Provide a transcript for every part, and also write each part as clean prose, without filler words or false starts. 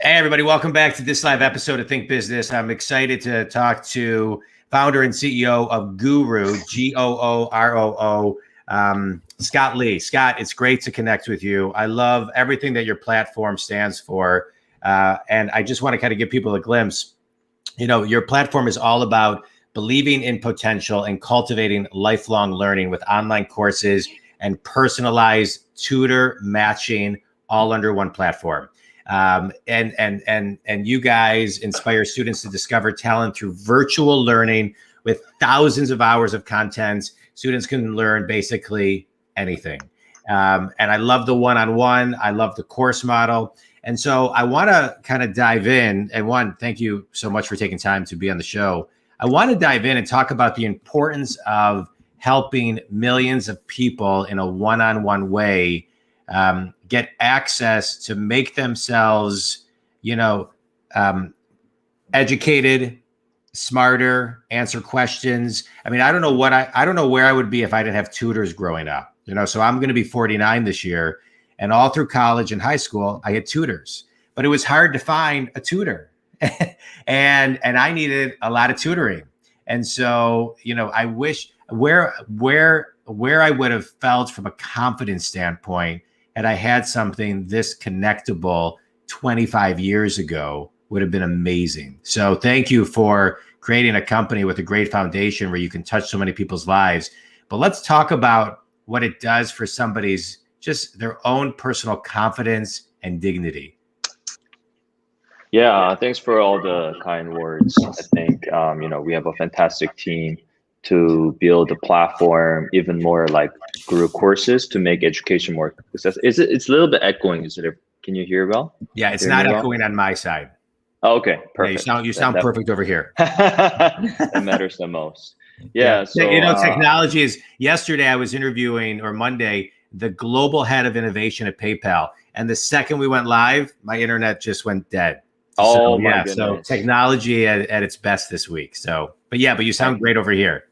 Hey, everybody, welcome back to this live episode of Think Business. I'm excited to talk to founder and CEO of GooRoo, Gooroo, Scott Lee. Scott, it's great to connect with you. I love everything that your platform stands for. And I just want to kind of give people a glimpse. You know, your platform is all about believing in potential and cultivating lifelong learning with online courses and personalized tutor matching all under one platform. And you guys inspire students to discover talent through virtual learning with thousands of hours of content. Students can learn basically anything. And I love the one-on-one. I love the course model. And so I want to kind of dive in. And one, thank you so much for taking time to be on the show. I want to dive in and talk about the importance of helping millions of people in a one-on-one way get access to make themselves, educated, smarter, answer questions. I mean, I don't know where I would be if I didn't have tutors growing up, so I'm going to be 49 this year, and all through college and high school, I had tutors, but it was hard to find a tutor and I needed a lot of tutoring. And so, I wish where I would have felt from a confidence standpoint had I had something this connectable 25 years ago would have been amazing. So thank you for creating a company with a great foundation where you can touch so many people's lives. But let's talk about what it does for somebody's just their own personal confidence and dignity. Yeah, thanks for all the kind words. I think, we have a fantastic team to build a platform even more like Gooroo Courses to make education more successful. It's a little bit echoing. Can you hear well? Yeah, it's not echoing on my side. Oh, okay, perfect. Yeah, you sound perfect over here. That matters the most. Yeah. So technology is. Yesterday, I was interviewing, or Monday, the global head of innovation at PayPal, and the second we went live, my internet just went dead. Oh, my goodness. So technology at its best this week. But you sound great over here.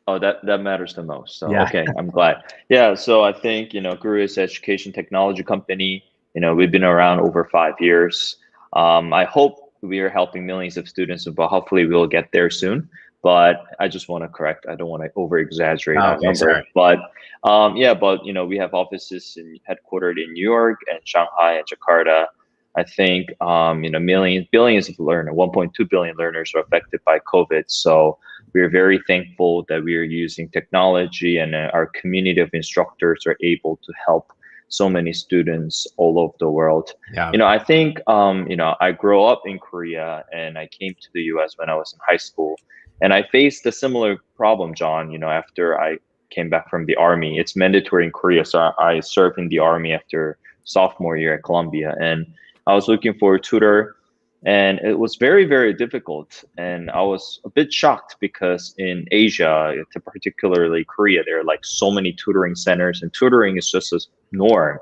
Oh, that matters the most. So, yeah. Okay, I'm glad. Yeah, so I think, Gooroo is an education technology company. We've been around over 5 years. I hope we are helping millions of students, but hopefully we'll get there soon. But I just want to correct, I don't want to over exaggerate that number. Sorry. But we have offices headquartered in New York and Shanghai and Jakarta. I think, billions of learners, 1.2 billion learners are affected by COVID. So we're very thankful that we are using technology, and our community of instructors are able to help so many students all over the world. Yeah. I think, I grew up in Korea and I came to the US when I was in high school, and I faced a similar problem, John, after I came back from the Army. It's mandatory in Korea. So I served in the Army after sophomore year at Columbia, and I was looking for a tutor, and it was very, very difficult. And I was a bit shocked because in Asia, particularly Korea, there are like so many tutoring centers, and tutoring is just a norm.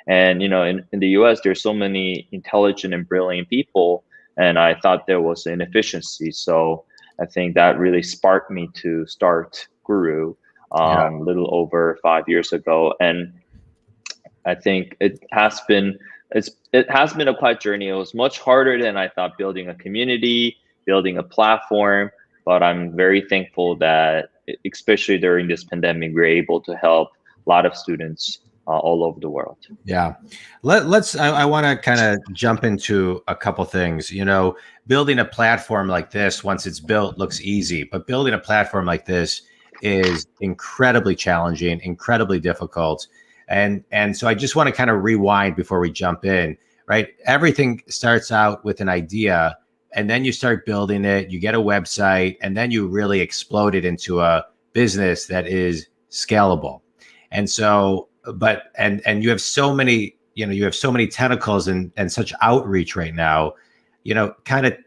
And, in the US, there's so many intelligent and brilliant people, and I thought there was an inefficiency. So I think that really sparked me to start GooRoo a little over 5 years ago. And I think it has been a quite journey. It was much harder than I thought, building a community, building a platform, but I'm very thankful that, especially during this pandemic, we're able to help a lot of students all over the world. Yeah. I want to kind of jump into a couple things. Building a platform like this, once it's built, looks easy, but building a platform like this is incredibly challenging, incredibly difficult. And so I just want to kind of rewind before we jump in, right? Everything starts out with an idea, and then you start building it, you get a website, and then you really explode it into a business that is scalable. And so, and you have so many, you have so many tentacles and such outreach right now, kind of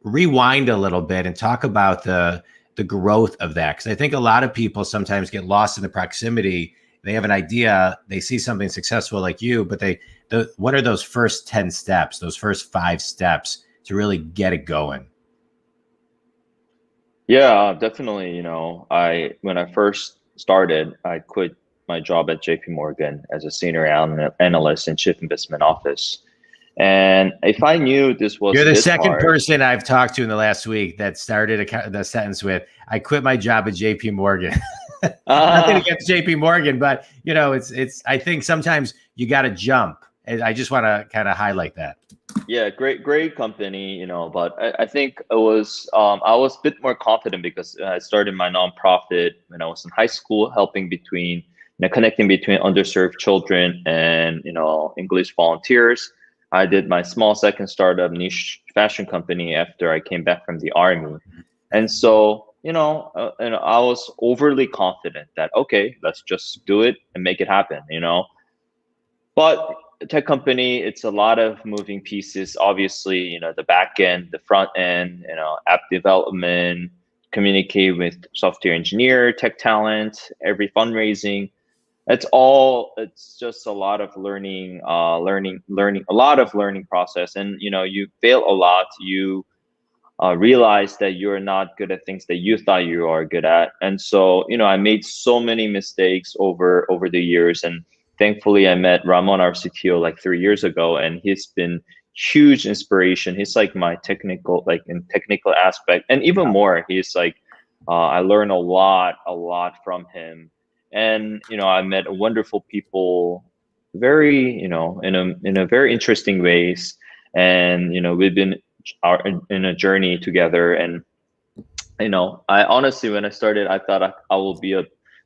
rewind a little bit and talk about the growth of that. Because I think a lot of people sometimes get lost in the proximity. They have an idea, they see something successful like you, but what are those first 10 steps, those first 5 steps to really get it going? Yeah, definitely. When I first started, I quit my job at JP Morgan as a senior analyst in chief investment office. And if I knew this was You're the this second hard, person I've talked to in the last week that started the sentence with, "I quit my job at JP Morgan." Nothing against JP Morgan, but you know, it's. I think sometimes you got to jump. And I just want to kind of highlight that. yeah, great company, but I think I was a bit more confident because I started my nonprofit when I was in high school, helping between, connecting between underserved children and, English volunteers. I did my small second startup niche fashion company after I came back from the army. And so, and I was overly confident that, okay, let's just do it and make it happen. But tech company, it's a lot of moving pieces. Obviously, the back end, the front end, app development, communicate with software engineer, tech talent, every fundraising. It's just a lot of learning, a lot of learning process. And, you fail a lot. You realize that you're not good at things that you thought you are good at. And so, I made so many mistakes over the years. And thankfully, I met Ramon, our CTO, like 3 years ago, and he's been huge inspiration. He's like my technical, like in technical aspect, and even more. He's like, I learned a lot from him. And I met wonderful people, very in a very interesting ways. And we've been are in a journey together. And I honestly, when I started, I thought I will be a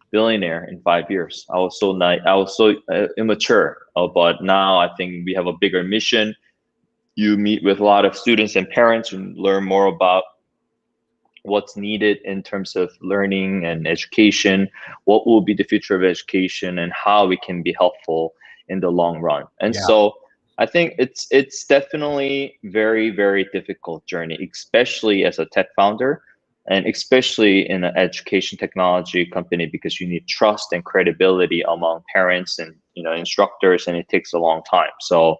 billionaire in 5 years. I was so immature, but now I think we have a bigger mission. You meet with a lot of students and parents and learn more about what's needed in terms of learning and education, what will be the future of education, and how we can be helpful in the long run. And so I think it's definitely very, very difficult journey, especially as a tech founder, and especially in an education technology company, because you need trust and credibility among parents and instructors, and it takes a long time. So,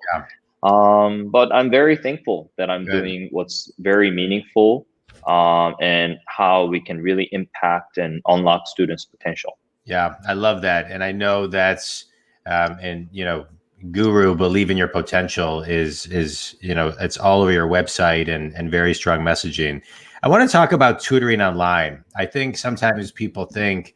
but I'm very thankful that I'm doing what's very meaningful, and how we can really impact and unlock students' potential. Yeah, I love that, and I know that's and GooRoo, believe in your potential is it's all over your website and very strong messaging. I want to talk about tutoring online. I think sometimes people think,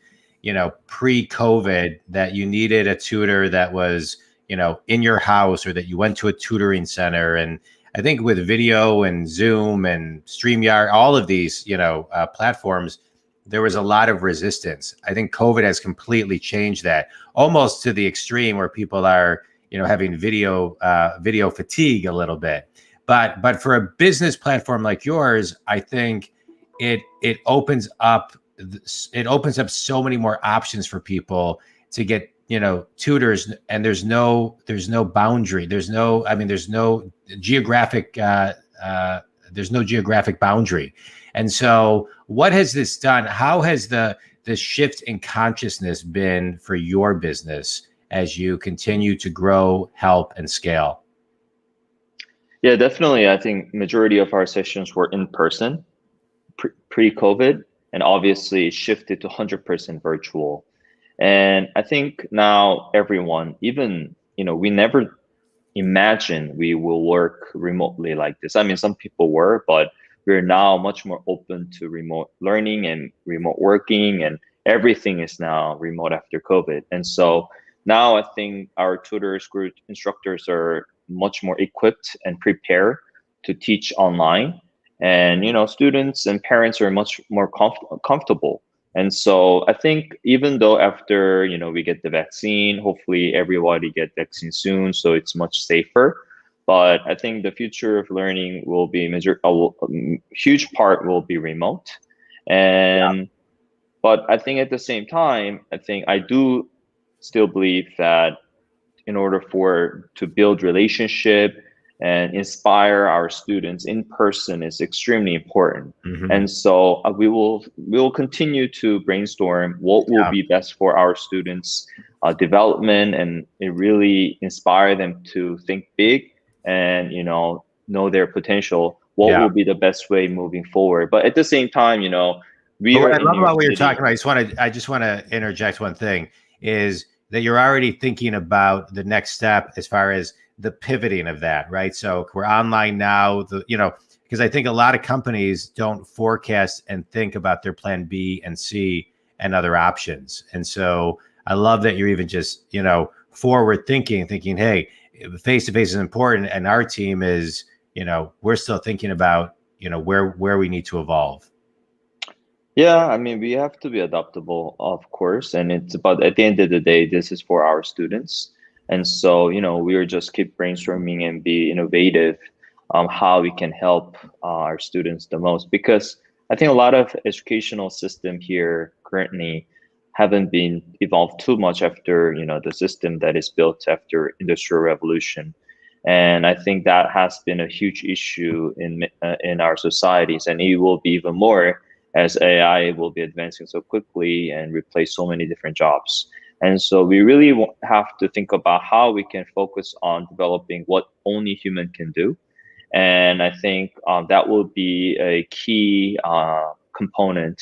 pre-COVID that you needed a tutor that was, in your house, or that you went to a tutoring center. And I think with video and Zoom and StreamYard, all of these, platforms, there was a lot of resistance. I think COVID has completely changed that, almost to the extreme where people are, having video fatigue a little bit. But for a business platform like yours, I think it opens up so many more options for people to get tutors, and there's no boundary. There's no geographic boundary. And so what has this done? How has the shift in consciousness been for your business as you continue to grow, help, and scale? Yeah, definitely. I think majority of our sessions were in person pre-COVID, and obviously shifted to 100% virtual. And I think now everyone, even, we never imagined we will work remotely like this. I mean, some people were, but we're now much more open to remote learning and remote working, and everything is now remote after COVID. And so now I think our tutors, group instructors are much more equipped and prepared to teach online. And, students and parents are much more comfortable. And so I think even though after, we get the vaccine, hopefully everybody get vaccine soon, so it's much safer. But I think the future of learning will be a huge part will be remote. And but I think at the same time, I think I do still believe that in order to build relationship and inspire our students in person is extremely important. Mm-hmm. And so we will continue to brainstorm what will be best for our students' development, and it really inspire them to think big and know their potential. What will be the best way moving forward? But at the same time, what I love about what you're talking about, I just want to interject one thing, is that you're already thinking about the next step as far as the pivoting of that, right? So we're online now, because I think a lot of companies don't forecast and think about their plan B and C and other options. And so I love that you're even just, forward thinking, hey, face-to-face is important. And our team is, we're still thinking about, where we need to evolve. Yeah, I mean, we have to be adaptable, of course, and it's about at the end of the day, this is for our students. And so, we are just keep brainstorming and be innovative how we can help our students the most. Because I think a lot of educational system here currently haven't been evolved too much after, the system that is built after Industrial Revolution. And I think that has been a huge issue in our societies, and it will be even more as AI will be advancing so quickly and replace so many different jobs. And so we really have to think about how we can focus on developing what only human can do. And I think that will be a key component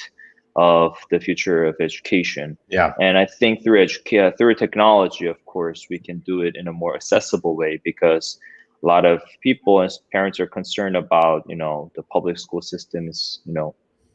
of the future of education. Yeah. And I think through technology, of course, we can do it in a more accessible way, because a lot of people and parents are concerned about, the public school system is,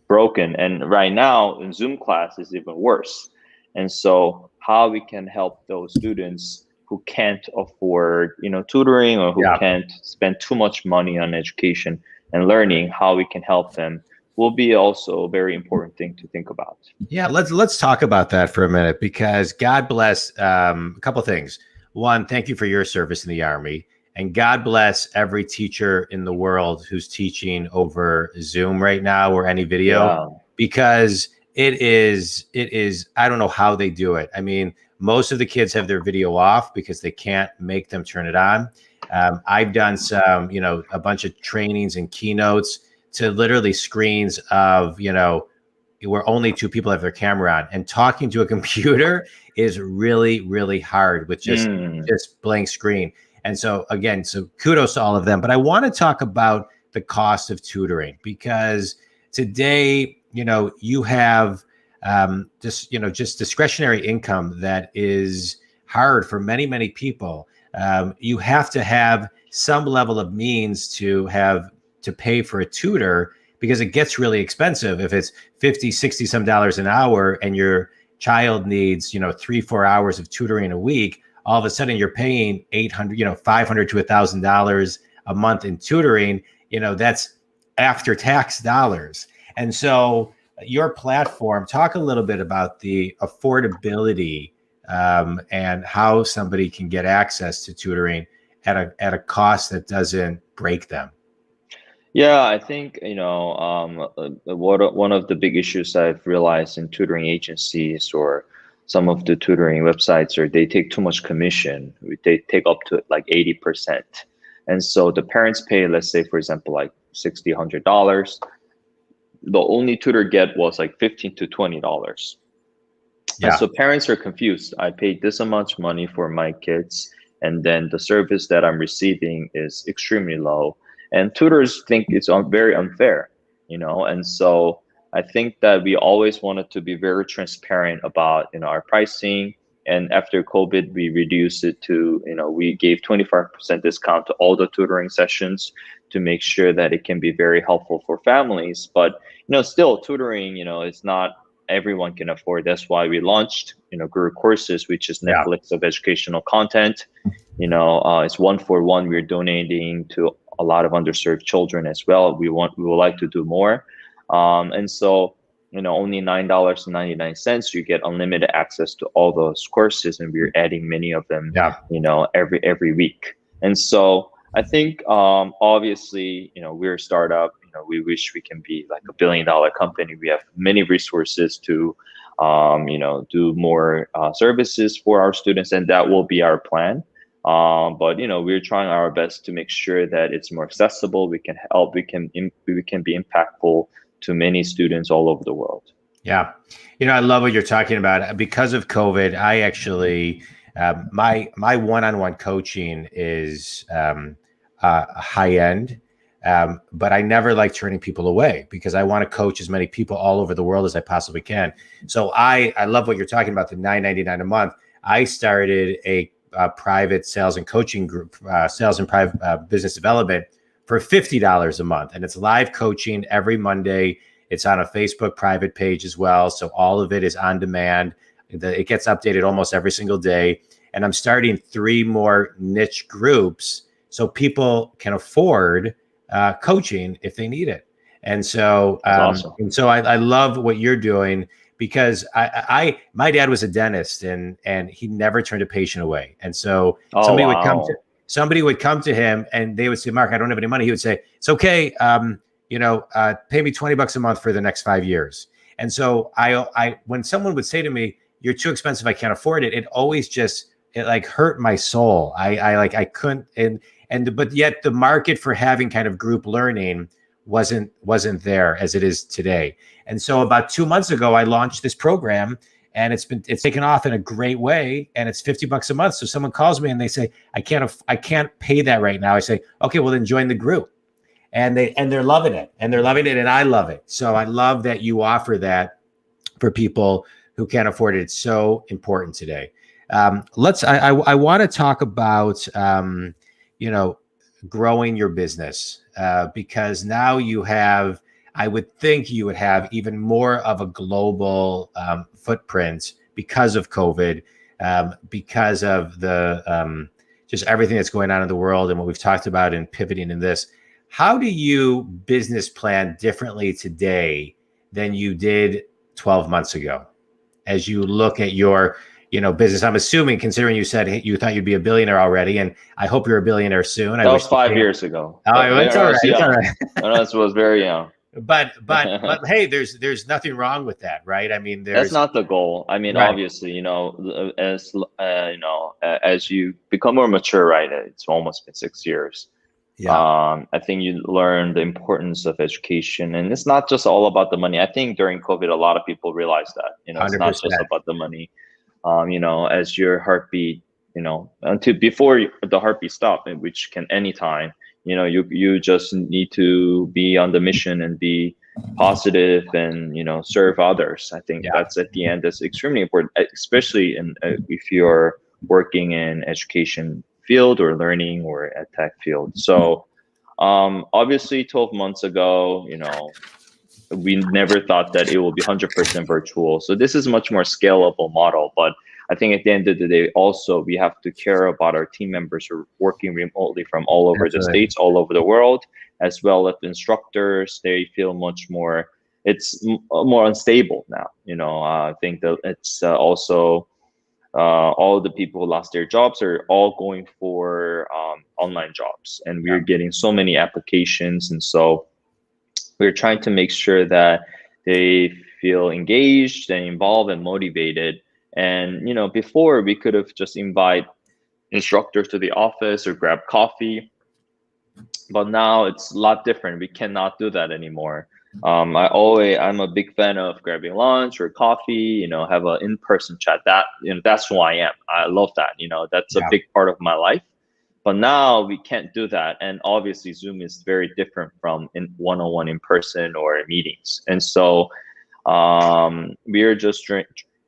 broken. And right now in Zoom class is even worse. And so how we can help those students who can't afford, tutoring, or who can't spend too much money on education and learning, how we can help them will be also a very important thing to think about. Yeah, let's talk about that for a minute, because God bless a couple things. One, thank you for your service in the Army, and God bless every teacher in the world who's teaching over Zoom right now or any video, because it is I don't know how they do it. I mean, most of the kids have their video off because they can't make them turn it on. I've done some, a bunch of trainings and keynotes to literally screens of, where only two people have their camera on, and talking to a computer is really, really hard with just blank screen. And so again, so kudos to all of them. But I want to talk about the cost of tutoring, because today, you have just discretionary income that is hard for many, many people. You have to have some level of means to pay for a tutor, because it gets really expensive if it's 50, 60 some dollars an hour, and your child needs, 3-4 hours of tutoring a week. All of a sudden you're paying $800, $500 to $1,000 a month in tutoring. That's after tax dollars. And so your platform, talk a little bit about the affordability and how somebody can get access to tutoring at a cost that doesn't break them. Yeah, I think, one of the big issues I've realized in tutoring agencies or some of the tutoring websites are they take too much commission. They take up to like 80%. And so the parents pay, let's say, for example, like $60, $100. The only tutor get was like $15 to $20. Yeah. And so parents are confused. I paid this much money for my kids, and then the service that I'm receiving is extremely low. And tutors think it's very unfair, and so I think that we always wanted to be very transparent about, our pricing. And after COVID, we reduced it to, we gave 25% discount to all the tutoring sessions to make sure that it can be very helpful for families. But, still tutoring, it's not everyone can afford. That's why we launched, Gooroo Courses, which is Netflix of educational content. It's 1-for-1. We're donating to a lot of underserved children as well. We would like to do more. And so, only $9.99, you get unlimited access to all those courses, and we're adding many of them, every week. And so I think, obviously, we're a startup, we wish we can be like $1 billion company. We have many resources to, do more services for our students, and that will be our plan. But we're trying our best to make sure that it's more accessible. We can help. We can be impactful to many students all over the world. Yeah, I love what you're talking about. Because of COVID, I actually my one-on-one coaching is high end, but I never like turning people away, because I want to coach as many people all over the world as I possibly can. So I love what you're talking about, the $9.99 a month. I started a private sales and coaching group, sales and private business development for $50 a month. And it's live coaching every Monday. It's on a Facebook private page as well. So all of it is on demand. It gets updated almost every single day. And I'm starting 3 more niche groups so people can afford coaching if they need it. And so, awesome. I love what you're doing, because my dad was a dentist, and he never turned a patient away. And so somebody would come to him and they would say, Mark, I don't have any money. He would say, it's okay. Pay me $20 a month for the next 5 years. And so when someone would say to me, you're too expensive, I can't afford it, it always it like hurt my soul. I couldn't, but yet the market for having kind of group learning wasn't there as it is today. And so about 2 months ago, I launched this program, and it's taken off in a great way, and it's $50 a month. So someone calls me and they say, I can't pay that right now. I say, okay, well then join the group. And they're loving it, and I love it. So I love that you offer that for people who can't afford it. It's so important today. I want to talk about, growing your business, because now I would think you would have even more of a global footprint because of COVID, because of the just everything that's going on in the world and what we've talked about in pivoting in this. How do you business plan differently today than you did 12 months ago? As you look at your, business, I'm assuming, considering you said you thought you'd be a billionaire already, and I hope you're a billionaire soon. That was 5 years ago. Oh, it's all right. It's all right. That was very young. But hey, there's nothing wrong with that, right? I mean, that's not the goal. I mean, right. Obviously, as you become more mature, right? It's almost been 6 years. Yeah. I think you learn the importance of education, and it's not just all about the money. I think during COVID, a lot of people realized that, it's 100%. Not just about the money. As your heartbeat, until before the heartbeat stops, which can anytime, you just need to be on the mission and be positive and, serve others. I think that's at the end, that's extremely important, especially if you're working in education field or learning or a tech field. So obviously 12 months ago, we never thought that it will be 100% virtual. So this is a much more scalable model. But I think at the end of the day, also, we have to care about our team members who are working remotely from all over the States, all over the world, as well as instructors. They feel much more, it's more unstable now. I think that it's also all the people who lost their jobs are all going for online jobs, and we're getting so many applications. And so we're trying to make sure that they feel engaged and involved and motivated. And, before we could have just invite instructors to the office or grab coffee, but now it's a lot different. We cannot do that anymore. I'm a big fan of grabbing lunch or coffee, have an in-person chat. That's who I am. I love that. That's a big part of my life. But now we can't do that. And obviously Zoom is very different from one-on-one in person or meetings. And so we're just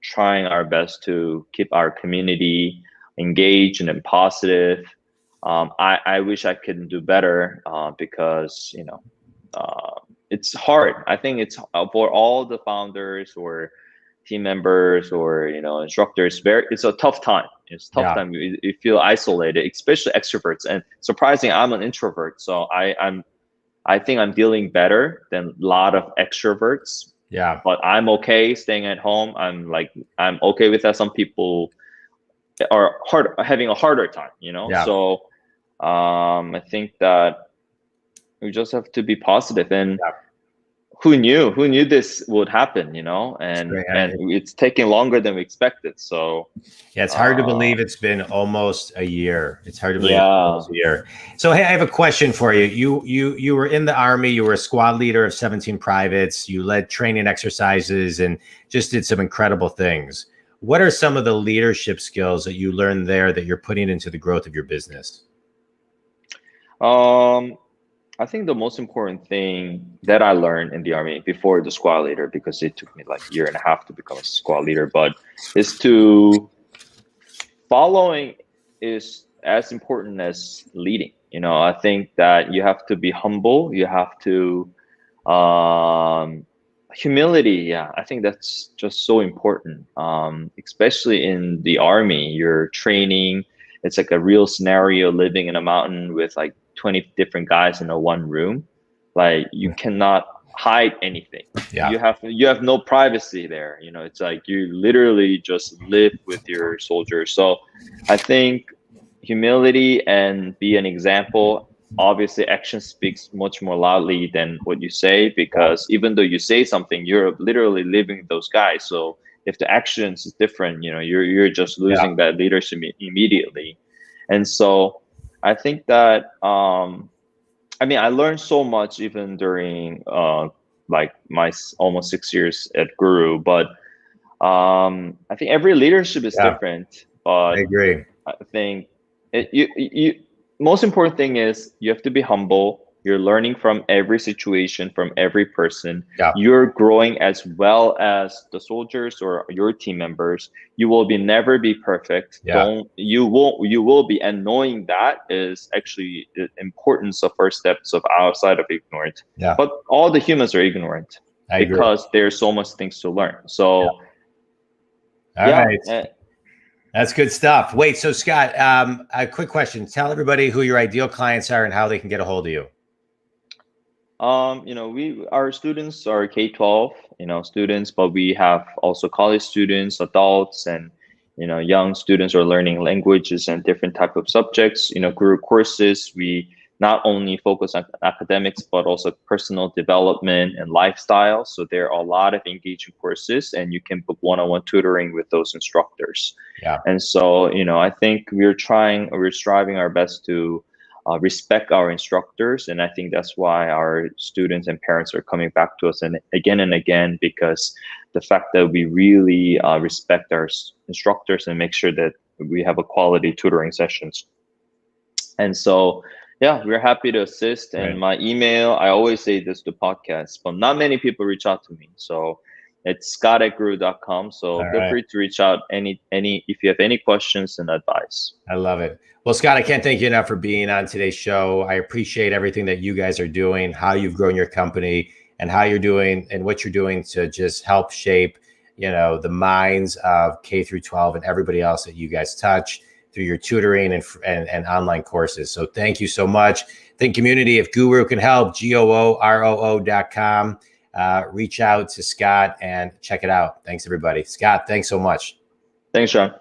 trying our best to keep our community engaged and positive. I wish I could do better because, it's hard. I think it's for all the founders or team members or, instructors, it's a tough time. It's a tough time. You feel isolated, especially extroverts. And surprisingly, I'm an introvert. So I think I'm dealing better than a lot of extroverts. Yeah. But I'm okay staying at home. I'm okay with that. Some people are having a harder time, Yeah. So I think that we just have to be positive. And who knew this would happen, and it's taking longer than we expected. So yeah, it's hard to believe it's been almost a year. It's hard to believe it's almost a year. So hey, I have a question for you. You were in the Army. You were a squad leader of 17 privates. You led training exercises and just did some incredible things. What are some of the leadership skills that you learned there that you're putting into the growth of your business? I think the most important thing that I learned in the Army before the squad leader, because it took me like a year and a half to become a squad leader, but is to following is as important as leading. I think that you have to be humble. You have to humility. Yeah, I think that's just so important. Especially in the army, you're training. It's like a real scenario, living in a mountain with like 20 different guys in a one room. Like you cannot hide anything. Yeah. You have no privacy there. It's like you literally just live with your soldiers. So I think humility and be an example. Obviously, action speaks much more loudly than what you say, because even though you say something, you're literally living those guys. So if the actions is different, you're just losing that leadership immediately. And so I think that I learned so much even during like my almost 6 years at GooRoo, but I think every leadership is different. But I agree. I think you most important thing is you have to be humble. You're learning from every situation, from every person. Yeah. You're growing as well as the soldiers or your team members. You will never be perfect. Yeah. You will be, and knowing that is actually the importance of first steps of outside of ignorant. Yeah. But all the humans are ignorant because there's so much things to learn. So all right. That's good stuff. Wait, so Scott, a quick question. Tell everybody who your ideal clients are and how they can get a hold of you. Our students are K-12, students, but we have also college students, adults, and young students are learning languages and different type of subjects. Gooroo Courses, we not only focus on academics, but also personal development and lifestyle. So there are a lot of engaging courses, and you can book one-on-one tutoring with those instructors. Yeah. And so, I think we're striving our best to respect our instructors. And I think that's why our students and parents are coming back to us and again, because the fact that we really respect our instructors and make sure that we have a quality tutoring sessions. And so, yeah, we're happy to assist. And my email, I always say this to podcasts, but not many people reach out to me. So it's scott@gooroo.com. So feel free to reach out any if you have any questions and advice. I love it. Well, Scott, I can't thank you enough for being on today's show. I appreciate everything that you guys are doing, how you've grown your company, and how you're doing and what you're doing to just help shape, the minds of K through 12 and everybody else that you guys touch through your tutoring and online courses. So thank you so much. Think community, if GooRoo can help, GOOROO.com. Reach out to Scott and check it out. Thanks, everybody. Scott, thanks so much. Thanks, Sean.